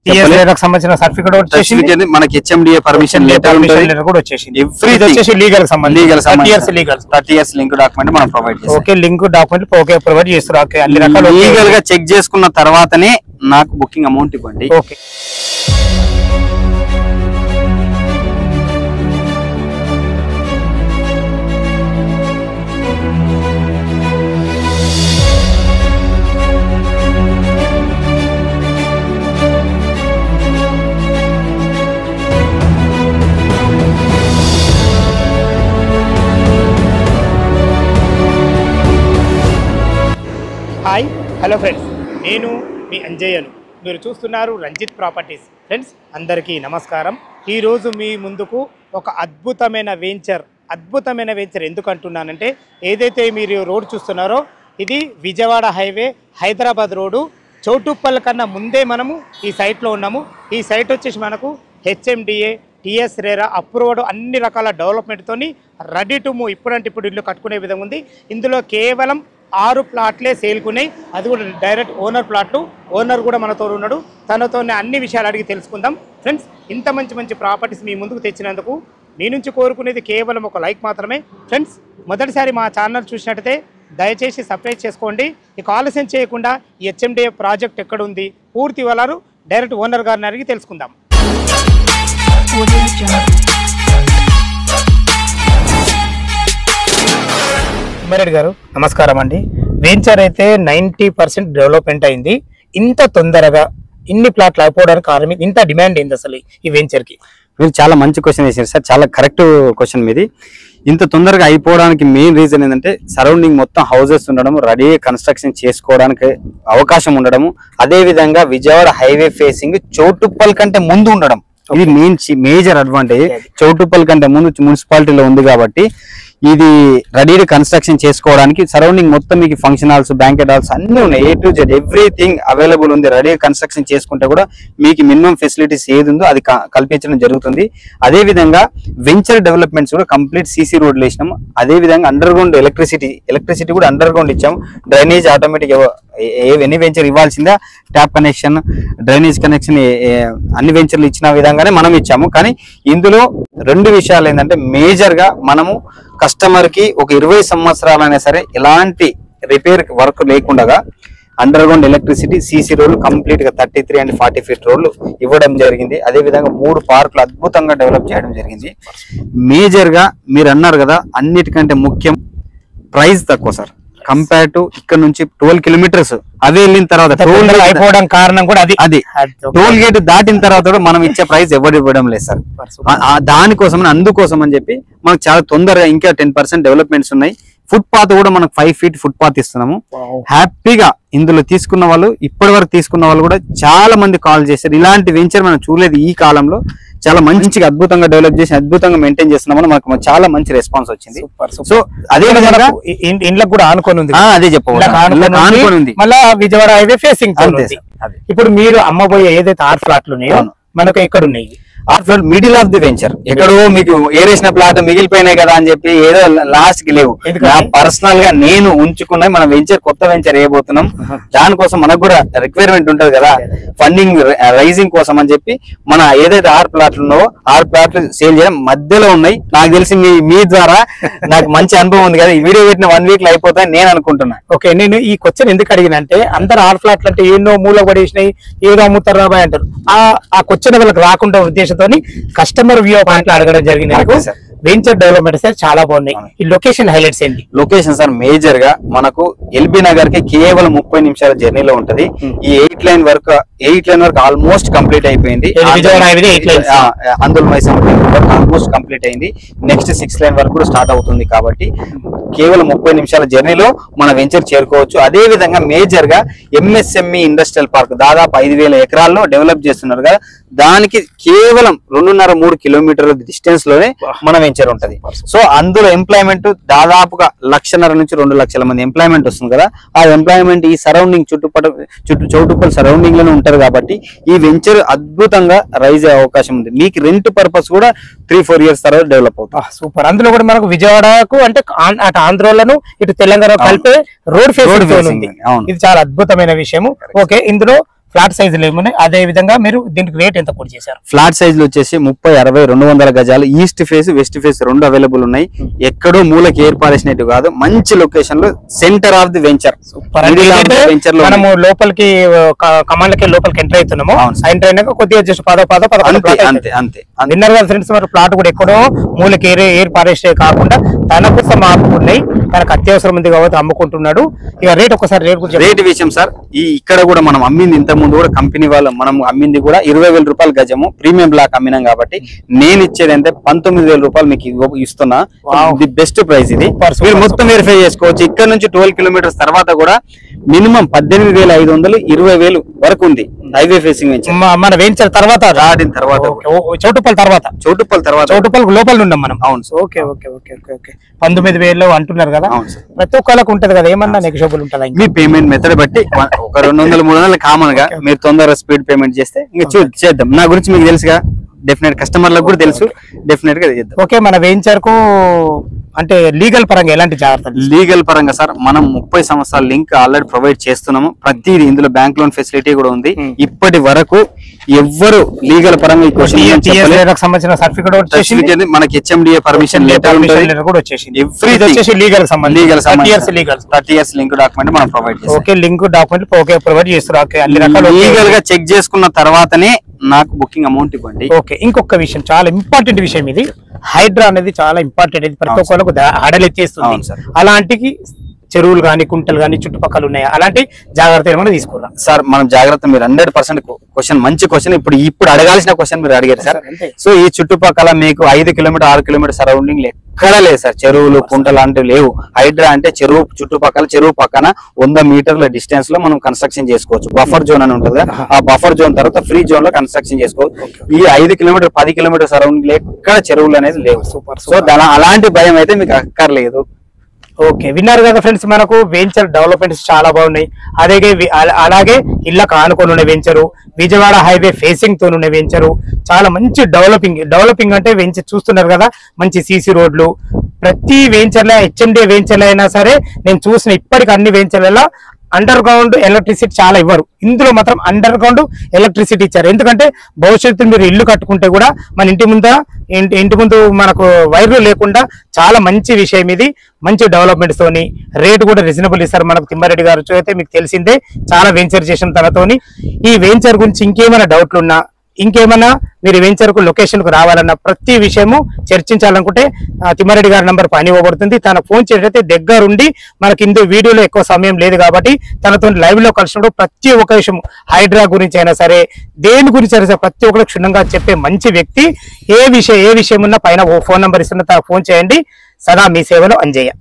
సంబంధించిన సర్టిఫికేట్ వచ్చేసింది, మనకి హెచ్ఎండిఏ పర్మిషన్ లెటర్ కూడా వచ్చేసింది. ఎవ్రీథింగ్ లీగల్ సంబంధించి 30 years లింక్ డాక్యుమెంట్ మనం ప్రొవైడ్ చేస్తాం. Okay, link document okay provide చేస్తారు. ఓకే, అన్ని రకాల లీగల్ గా చెక్ చేసుకున్న తర్వాతనే నాకు బుకింగ్ అమౌంట్ ఇవ్వండి. ఓకే, హాయ్ హలో ఫ్రెండ్స్, నేను మీ అంజయ్యను. మీరు చూస్తున్నారు రంజిత్ ప్రాపర్టీస్. ఫ్రెండ్స్ అందరికీ నమస్కారం. ఈరోజు మీ ముందుకు ఒక అద్భుతమైన వెంచర్ ఎందుకు అంటున్నానంటే, ఏదైతే మీరు రోడ్ చూస్తున్నారో ఇది విజయవాడ హైవే హైదరాబాద్ రోడ్డు. చౌటుప్పల్ కన్నా ముందే మనము ఈ సైట్లో ఉన్నాము. ఈ సైట్ వచ్చేసి మనకు హెచ్ఎండిఏ, టిఎస్ రేరా అప్రూవ్డ్ అన్ని రకాల డెవలప్మెంట్తోని రెడీ టు మూవ్ ఇప్పుడంటే ఇప్పుడు ఇల్లు కట్టుకునే విధంగా ఉంది. ఇందులో కేవలం 6 ప్లాట్లే సేల్కున్నాయి. అది కూడా డైరెక్ట్ ఓనర్ ప్లాట్లు. ఓనర్ కూడా మనతో ఉన్నాడు. తనతోనే అన్ని విషయాలు అడిగి తెలుసుకుందాం. ఫ్రెండ్స్, ఇంత మంచి ప్రాపర్టీస్ మీ ముందుకు తెచ్చినందుకు మీ నుంచి కోరుకునేది కేవలం ఒక లైక్ మాత్రమే. ఫ్రెండ్స్, మొదటిసారి మా ఛానల్ చూసినట్టయితే దయచేసి సబ్స్క్రైబ్ చేసుకోండి. ఇక ఆలస్యం చేయకుండా ఈ హెచ్ఎండిఏ ప్రాజెక్ట్ ఎక్కడ ఉంది, పూర్తి వివరాలు డైరెక్ట్ ఓనర్ గారిని అడిగి తెలుసుకుందాం. రెడ్డి గారు నమస్కారం అండి. వెంచర్ అయితే 90% డెవలప్మెంట్ అయింది. ఇంత తొందరగా ఇన్ని ప్లాట్లు అయిపోవడానికి కారణం, ఇంత డిమాండ్ ఏంది అసలు ఈ వెంచర్ కి? మీరు చాలా మంచి క్వశ్చన్ వేసారు సార్, చాలా కరెక్ట్ క్వశ్చన్ మీది. ఇంత తొందరగా అయిపోవడానికి మెయిన్ రీజన్ ఏంటంటే సరౌండింగ్ మొత్తం హౌసెస్ ఉండడం, రెడీ కన్స్ట్రక్షన్ చేసుకోవడానికి అవకాశం ఉండడము, అదే విధంగా విజయవాడ హైవే ఫేసింగ్ చౌటుప్పల్ కంటే ముందు ఉండడం. ఇది మేజర్ అడ్వాంటేజ్. చౌటుప్పల్ కంటే ముందు మున్సిపాలిటీలో ఉంది కాబట్టి ఇది రెడీ కన్స్ట్రక్షన్ చేసుకోవడానికి సరౌండింగ్ మొత్తం మీకు ఫంక్షన్ హాల్స్, బ్యాంకెట్ హాల్స్ అన్ని ఉన్నాయి. A to Z everything available ఉంది. రెడీ కన్స్ట్రక్షన్ చేసుకుంటే కూడా మీకు మినిమం ఫెసిలిటీస్ ఏది ఉందో అది కల్పించడం జరుగుతుంది. అదే విధంగా వెంచర్ డెవలప్మెంట్స్ కూడా కంప్లీట్ సీసీ రోడ్లు వేసినాము. అదే విధంగా అండర్ గ్రౌండ్ ఎలక్ట్రిసిటీ కూడా అండర్ గ్రౌండ్ ఇచ్చాము. డ్రైనేజ్ ఆటోమేటిక్ ఎన్ని వెంచర్ ఇవ్వాల్సిందా, ట్యాప్ కనెక్షన్, డ్రైనేజ్ కనెక్షన్ అన్ని వెంచర్లు ఇచ్చిన విధంగానే మనం ఇచ్చాము. కానీ ఇందులో 2 విషయాలు ఏంటంటే, మేజర్ గా మనము కస్టమర్ కి ఒక 20 సంవత్సరాలైనా సరే ఎలాంటి రిపేర్ వర్క్ లేకుండా అండర్ గ్రౌండ్ ఎలక్ట్రిసిటీ, సీసీ రోడ్లు కంప్లీట్ గా 33 and 40 feet రోడ్లు ఇవ్వడం జరిగింది. అదే విధంగా 3 పార్కులు అద్భుతంగా డెవలప్ చేయడం జరిగింది. మేజర్ గా మీరు అన్నారు కదా, అన్నిటికంటే ముఖ్యం ప్రైస్ తక్కువ సార్. కంపేర్ టు ఇక్కడ నుంచి 12 kilometers అవే వెళ్ళిన తర్వాత టోల్ అయిపోవడం కారణం కూడా అది టోల్ గేట్ దాటిన తర్వాత కూడా మనం ఇచ్చే ప్రైస్ ఎవరు ఇవ్వడం లేదు సార్. దానికోసం అందుకోసం అని చెప్పి మనకు చాలా తొందరగా ఇంకా 10% డెవలప్మెంట్స్ ఉన్నాయి. ఫుట్ పాత్ కూడా మనకు 5 feet ఫుట్ పాత్ ఇస్తున్నాము. హ్యాపీగా ఇందులో తీసుకున్న వాళ్ళు, ఇప్పటి వరకు తీసుకున్న వాళ్ళు కూడా చాలా మంది కాల్ చేశారు. ఇలాంటి వెంచర్ మనం చూడలేదు ఈ కాలంలో. చాలా మంచిగా అద్భుతంగా డెవలప్ చేసి అద్భుతంగా మెయింటైన్ చేస్తున్నామని మనకు చాలా మంచి రెస్పాన్స్ వచ్చింది. సో అదే విధంగా ఇండ్లకు కూడా ఆనుకొని ఉంది. అదే చెప్పాలి, మళ్ళా విజయవాడ హైవే ఫేసింగ్. ఇప్పుడు మీరు అమ్మబోయే ఏదైతే 6 ఫ్లాట్లు ఉన్నాయో మనకు ఎక్కడ ఉన్నాయి? Middle of the venture. ఎక్కడో మీకు ఏరేసిన ప్లాట్ మిగిలిపోయినాయి కదా అని చెప్పి ఏదో లాస్ట్ కి లేవు. పర్సనల్ గా నేను ఉంచుకున్నా. మన వెంచర్ కొత్త వెంచర్ వేయబోతున్నాం. దానికోసం మనకు కూడా రిక్వైర్మెంట్ ఉంటది కదా, ఫండింగ్ రైజింగ్ కోసం అని చెప్పి మన ఏదైతే 6 ప్లాట్లు ఉన్నావో 6 ప్లాట్లు సేల్ చేయడం మధ్యలో ఉన్నాయి. నాకు తెలిసి మీ ద్వారా నాకు మంచి అనుభవం ఉంది కదా, ఈ వీడియో పెట్టిన 1 week లో అయిపోతాయని నేను అనుకుంటున్నా. ఓకే, నేను ఈ క్వశ్చన్ ఎందుకు అడిగిన అంటే, అందరు 6 ఫ్లాట్లు అంటే ఎన్నో మూల పడేసినాయి, ఏదో అమ్ముతారు రాబాయ్ అంటారు. ఆ క్వశ్చన్ వాళ్ళకి రాకుండా ఉద్దేశంతో కస్టమర్ వ్యూ పాయింట్ అడగడం జరిగింది. వెంచర్ డెవలప్మెంట్ సార్ చాలా బాగున్నాయి. ఈ లొకేషన్ హైలైట్స్ ఏంటి? లొకేషన్ సార్ మేజర్ గా మనకు ఎల్బీ నగర్ కి కేవలం 30 నిమిషాల జర్నీలో ఉంటది. ఈ 8 లైన్ వరకు ఆల్మోస్ట్ కంప్లీట్ అయిపోయింది. అందులో ఆల్మోస్ట్ కంప్లీట్ అయింది. నెక్స్ట్ 6 లైన్ వరకు కూడా స్టార్ట్ అవుతుంది. కాబట్టి కేవలం 30 నిమిషాల జర్నీలో మన వెంచర్ చేరుకోవచ్చు. అదే విధంగా మేజర్ గా ఎంఎస్ఎంఈ ఇండస్ట్రియల్ పార్క్ దాదాపు 5,000 ఎకరాల్లో డెవలప్ చేస్తున్నారు కదా, దానికి కేవలం 2.5-3 కిలోమీటర్ల డిస్టెన్స్ లోనే మన వెంచర్ ఉంటది. సో అందులో ఎంప్లాయ్మెంట్ దాదాపుగా 1.5 నుంచి 2 లక్షల మంది ఎంప్లాయ్మెంట్ వస్తుంది కదా. ఆ ఎంప్లాయ్మెంట్ ఈ సరౌండింగ్ చౌటుప్పల్ సరౌండింగ్ లోనే ఉంటది. కాబట్టి ఈ వెంచర్ అద్భుతంగా రైజ్ అయ్యే అవకాశం ఉంది. మీకు రెంట్ పర్పస్ కూడా 3-4 years తర్వాత డెవలప్ అవుతుంది. సూపర్. అందులో కూడా మనకు విజయవాడకు అంటే అటు ఆంధ్రలోను ఇటు తెలంగాణ కలిపే రోడ్ ఫేసింగ్ ఉంది. ఇది చాలా అద్భుతమైన విషయం. ఓకే, ఇందులో ఫ్లాట్ సైజులు ఏమున్నాయి, అదే విధంగా మీరు దీనికి రేట్ ఎంత కూడా చేశారు? ఫ్లాట్ సైజులు వచ్చేసి 30, 60, 200 గజాలు, ఈస్ట్ ఫేస్ వెస్ట్ ఫేస్ రెండు అవైలబుల్ ఉన్నాయి. ఎక్కడో మూలకి ఏర్పారేసినట్టు కాదు, మంచి లొకేషన్ లో సెంటర్ ఆఫ్ ది వెంచర్. మనము లోపలికి కమాండ్లకి లోపలికి ఎంటర్ అవుతున్నాము, ఎంటర్ అయినాక కొద్దిగా జస్ట్ విన్నర్ ఫ్రెండ్స్. మరి ప్లాట్ కూడా ఎక్కడో మూలకి ఏర్పారేసే కాకుండా తన కోసం ఆపుకున్నాయి, తనకు అత్యవసరం ఉంది కాబట్టి అమ్ముకుంటున్నాడు. ఇక రేట్ ఒకసారి రేట్ విషయం సార్, ఇక్కడ కూడా మనం అమ్మింది ఇంత ముందు కూడా కంపెనీ వాళ్ళు మనం అమ్మింది కూడా 20,000 రూపాయలు గజము ప్రీమియం బ్లాక్ అమ్మినాం కాబట్టి నేను ఇచ్చేది అంటే 19,000 రూపాయలు మీకు ఇస్తున్నా. ది బెస్ట్ ప్రైస్ ఇది, మీరు మొత్తం వెరిఫై చేసుకోవచ్చు. ఇక్కడ నుంచి 12 కిలోమీటర్స్ తర్వాత కూడా మినిమం 18,500, 20,000 వరకు ఉంది హైవే ఫేసింగ్ వెంచర్. మన వెంచర్ తర్వాత దాటిన తర్వాత చౌటుపల్లి లోపల ఉన్నాం మనం. అవును sir. Okay okay okay okay okay 19,000 అంటున్నారు కదా, ప్రతి ఒక్కరికి ఉంటది కదా, ఏమన్నా నెగోషియబుల్ ఉంటుందా? మీ పేమెంట్ మెథడ్ బట్టి ఒక 200, 300 కామన్ గా మీరు తొందరగా స్పీడ్ పేమెంట్ చేస్తే ఇంకా చేద్దాం. నా గురించి మీకు తెలుసుగా, డెఫినెట్ కస్టమర్లకు కూడా తెలుసు, డెఫినెట్ గా చేద్దాం. ఓకే, మన వెంచర్ కు అంటే లీగల్ పరంగా ఎలాంటి జాగ్రత్తలు? లీగల్ పరంగా సార్ మనం 30 సంవత్సరాల లింక్ ఆల్రెడీ ప్రొవైడ్ చేస్తున్నాము. ప్రతిదీ ఇందులో బ్యాంక్ లోన్ ఫెసిలిటీ కూడా ఉంది. ఇప్పటి వరకు ఎవ్వరు లీగల్ పరంగా ఈ క్వశ్చన్ సంబంధించిన సర్టిఫికేట్ మనకి HMDA పర్మిషన్ లెటర్ కూడా వచ్చేసింది. లీగల్ 30 years లింక్ డాక్యుమెంట్ మనం ప్రొవైడ్ చేస్తాం. Okay, link document okay provide చేస్తారు. అన్ని రకాల లీగల్ గా చెక్ చేసుకున్న తర్వాతనే నాకు బుకింగ్ అమౌంట్ ఇవ్వండి. ఓకే, ఇంకొక విషయం, చాలా ఇంపార్టెంట్ విషయం ఇది. హైడ్రా అనేది చాలా ఇంపార్టెంట్, ఇది ప్రతి ఒక్కరికి అడలెత్తేస్తుంది. అలాంటి చెరువులు కానీ కుంటలు కానీ చుట్టుపక్కల ఉన్నాయి, అలాంటి జాగ్రత్త ఏమైనా తీసుకున్నాం సార్? మనం జాగ్రత్త, మీరు 100% క్వశ్చన్, మంచి క్వశ్చన్. ఇప్పుడు అడగాల్సిన క్వశ్చన్ మీరు అడిగారు సార్. సో ఈ చుట్టుపక్కల మీకు 5 కిలోమీటర్ 6 కిలోమీటర్ సరౌండింగ్ ఎక్కడా లేదు సార్, చెరువులు కుంటలు లాంటివి లేవు. హైడ్రా అంటే చెరువు చుట్టుపక్కల, చెరువు పక్కన 100 మీటర్ల డిస్టెన్స్ లో మనం కన్స్ట్రక్షన్ చేసుకోవచ్చు. బఫర్ జోన్ అని ఉంటుంది, ఆ బఫర్ జోన్ తర్వాత ఫ్రీ జోన్ లో కన్స్ట్రక్షన్ చేసుకోవచ్చు. ఈ 5 కిలోమీటర్ 10 కిలోమీటర్ సరౌండింగ్ ఎక్కడ చెరువులు అనేది లేవు. సో అలాంటి భయం అయితే మీకు అక్కర్లేదు. ఓకే, విన్నారు కదా ఫ్రెండ్స్, మనకు వెంచర్ డెవలప్మెంట్స్ చాలా బాగున్నాయి. అలాగే ఇళ్ళకు ఆనుకొని ఉన్న వెంచరు, విజయవాడ హైవే ఫేసింగ్ తో ఉన్న వెంచరు, చాలా మంచి డెవలపింగ్ అంటే వెంచర్ చూస్తున్నారు కదా, మంచి సీసీ రోడ్లు. ప్రతి వెంచర్లో HMDA వెంచర్లు అయినా సరే నేను చూసిన ఇప్పటికి అన్ని వెంచర్లలో అండర్ గ్రౌండ్ ఎలక్ట్రిసిటీ చాలా ఇవ్వరు, ఇందులో మాత్రం అండర్ గ్రౌండ్ ఎలక్ట్రిసిటీ ఇచ్చారు. ఎందుకంటే భవిష్యత్తులో మీరు ఇల్లు కట్టుకుంటే కూడా మన ఇంటి ముందు మనకు వైర్లు లేకుండా చాలా మంచి విషయం ఇది. మంచి డెవలప్మెంట్స్ తోని రేట్ కూడా రీజనబుల్ ఇస్తారు మనకు. తిమ్మారెడ్డి గారు అయితే మీకు తెలిసిందే, చాలా వెంచర్ చేసిన తనతోని. ఈ వెంచర్ గురించి ఇంకేమైనా డౌట్లు ఉన్నా, ఇంకేమైనా మీరు వెంచర్ కు లొకేషన్ కు రావాలన్న ప్రతి విషయము చర్చించాలనుకుంటే తిమ్మారెడ్డి గారి నంబర్ పని ఇవ్వబడుతుంది. తన ఫోన్ చేసినట్టే దగ్గరుండి, మనకి ఇందు వీడియోలో ఎక్కువ సమయం లేదు కాబట్టి తనతో లైవ్ లో కలిసినప్పుడు ప్రతి ఒక్క విషయం, హైడ్రా గురించి అయినా సరే, దేని గురించి అయినా సరే ప్రతి ఒక్కరు క్షుణ్ణంగా చెప్పే మంచి వ్యక్తి. ఏ విషయం ఉన్నా పైన ఫోన్ నంబర్ ఇస్తున్న ఫోన్ చేయండి. సదా మీ సేవలో అంజయ్య.